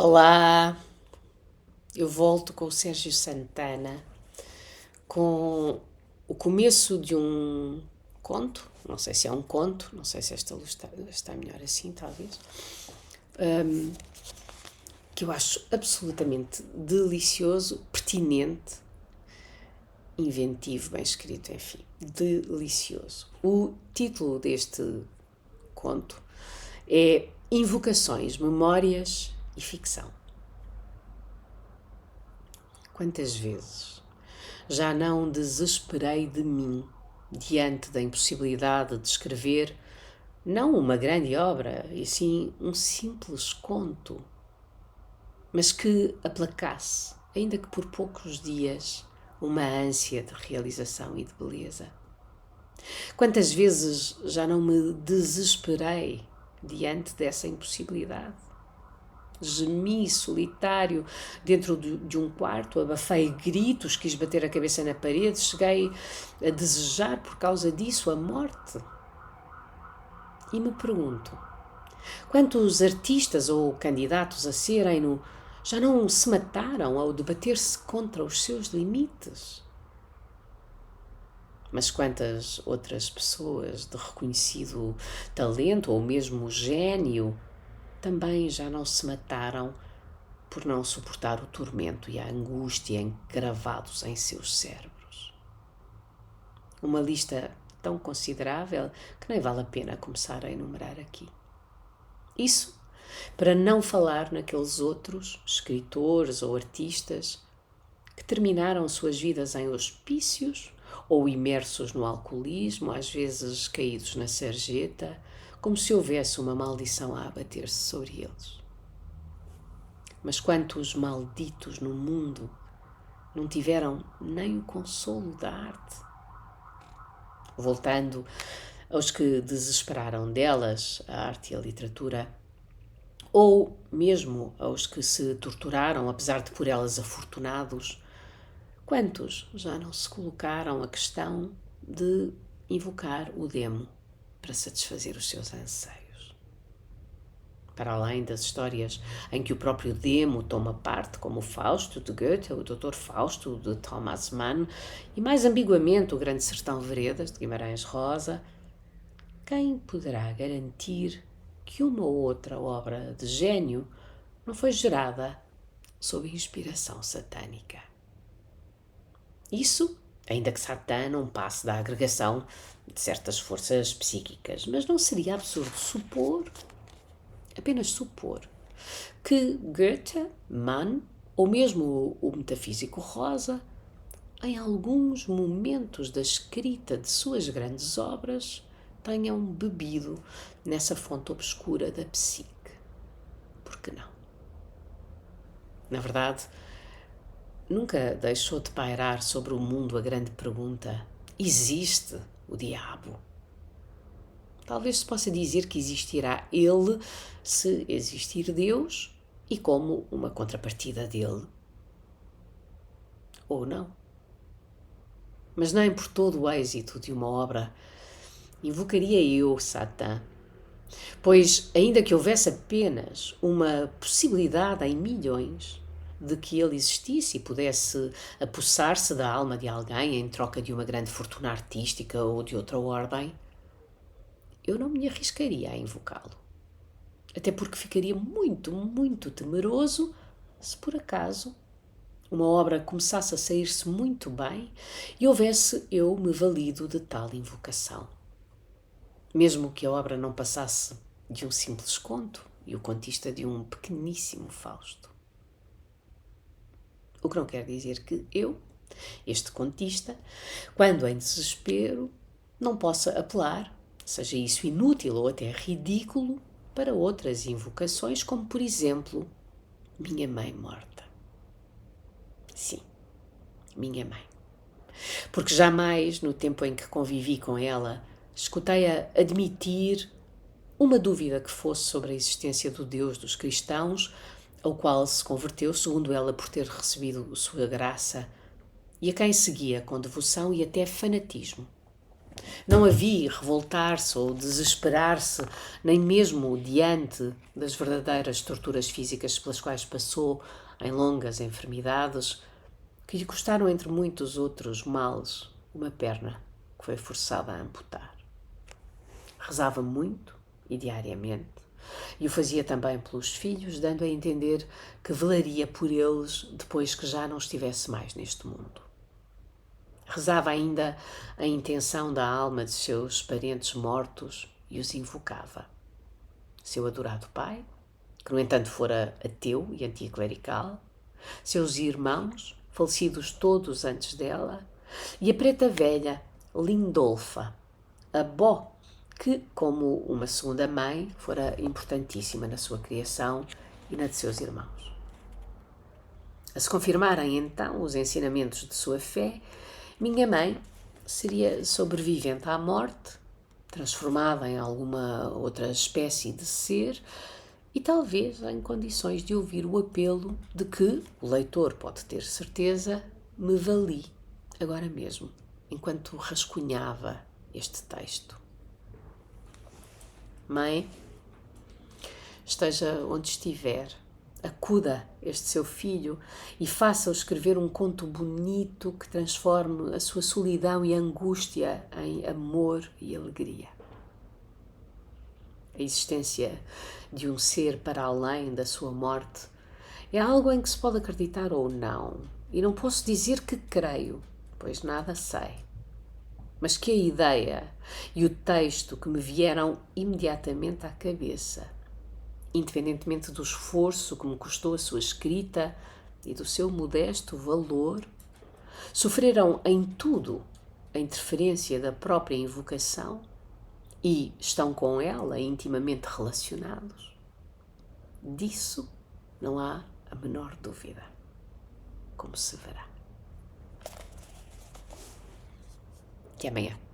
Olá, eu volto com o Sérgio Santana com o começo de um conto, não sei se é um conto, não sei se esta luz está melhor assim, talvez, que eu acho absolutamente delicioso, pertinente, inventivo, bem escrito, enfim, delicioso. O título deste conto é Invocações, Memórias e Ficção. Quantas vezes já não desesperei de mim diante da impossibilidade de escrever não uma grande obra, e sim um simples conto, mas que aplacasse, ainda que por poucos dias, uma ânsia de realização e de beleza. Quantas vezes já não me desesperei diante dessa impossibilidade? Gemi solitário dentro de um quarto, abafei gritos, quis bater a cabeça na parede, cheguei a desejar por causa disso a morte. E me pergunto, quantos artistas ou candidatos a serem-no já não se mataram ao debater-se contra os seus limites? Mas quantas outras pessoas de reconhecido talento ou mesmo gênio também já não se mataram por não suportar o tormento e a angústia encravados em seus cérebros? Uma lista tão considerável que nem vale a pena começar a enumerar aqui. Isso para não falar naqueles outros escritores ou artistas que terminaram suas vidas em hospícios ou imersos no alcoolismo, às vezes caídos na sarjeta, como se houvesse uma maldição a abater-se sobre eles. Mas quantos malditos no mundo não tiveram nem o consolo da arte? Voltando aos que desesperaram delas, a arte e a literatura, ou mesmo aos que se torturaram, apesar de por elas afortunados, quantos já não se colocaram a questão de invocar o demo para satisfazer os seus anseios? Para além das histórias em que o próprio demo toma parte, como o Fausto de Goethe, o Dr. Fausto de Thomas Mann e, mais ambiguamente, o Grande Sertão Veredas de Guimarães Rosa, quem poderá garantir que uma ou outra obra de gênio não foi gerada sob inspiração satânica? Isso, ainda que Satã não passe da agregação de certas forças psíquicas, mas não seria absurdo supor, apenas supor, que Goethe, Mann ou mesmo o metafísico Rosa, em alguns momentos da escrita de suas grandes obras, tenham bebido nessa fonte obscura da psique? Por que não? Na verdade, nunca deixou de pairar sobre o mundo a grande pergunta: existe o diabo? Talvez se possa dizer que existirá ele se existir Deus e como uma contrapartida dele. Ou não. Mas nem por todo o êxito de uma obra invocaria eu Satã, pois, ainda que houvesse apenas uma possibilidade em milhões de que ele existisse e pudesse apossar-se da alma de alguém em troca de uma grande fortuna artística ou de outra ordem, eu não me arriscaria a invocá-lo. Até porque ficaria muito, muito temeroso se por acaso uma obra começasse a sair-se muito bem e houvesse eu me valido de tal invocação. Mesmo que a obra não passasse de um simples conto e o contista de um pequeníssimo Fausto. O que não quer dizer que eu, este contista, quando em desespero, não possa apelar, seja isso inútil ou até ridículo, para outras invocações, como por exemplo, minha mãe morta. Sim, minha mãe. Porque jamais, no tempo em que convivi com ela, escutei-a admitir uma dúvida que fosse sobre a existência do Deus dos cristãos, ao qual se converteu, segundo ela, por ter recebido sua graça, e a quem seguia com devoção e até fanatismo. Não a vi revoltar-se ou desesperar-se, nem mesmo diante das verdadeiras torturas físicas pelas quais passou em longas enfermidades, que lhe custaram, entre muitos outros males, uma perna que foi forçada a amputar. Rezava muito e diariamente, e o fazia também pelos filhos, dando a entender que velaria por eles depois que já não estivesse mais neste mundo. Rezava ainda a intenção da alma de seus parentes mortos e os invocava. Seu adorado pai, que no entanto fora ateu e anticlerical, seus irmãos, falecidos todos antes dela, e a preta velha, Lindolfa, a Bó, que, como uma segunda mãe, fora importantíssima na sua criação e na de seus irmãos. A se confirmarem então os ensinamentos de sua fé, minha mãe seria sobrevivente à morte, transformada em alguma outra espécie de ser e talvez em condições de ouvir o apelo de que, o leitor pode ter certeza, me vali agora mesmo, enquanto rascunhava este texto. Mãe, esteja onde estiver, acuda este seu filho e faça-o escrever um conto bonito que transforme a sua solidão e angústia em amor e alegria. A existência de um ser para além da sua morte é algo em que se pode acreditar ou não, e não posso dizer que creio, pois nada sei. Mas que a ideia e o texto que me vieram imediatamente à cabeça, independentemente do esforço que me custou a sua escrita e do seu modesto valor, sofreram em tudo a interferência da própria invocação e estão com ela intimamente relacionados. Disso não há a menor dúvida, como se verá. Até amanhã.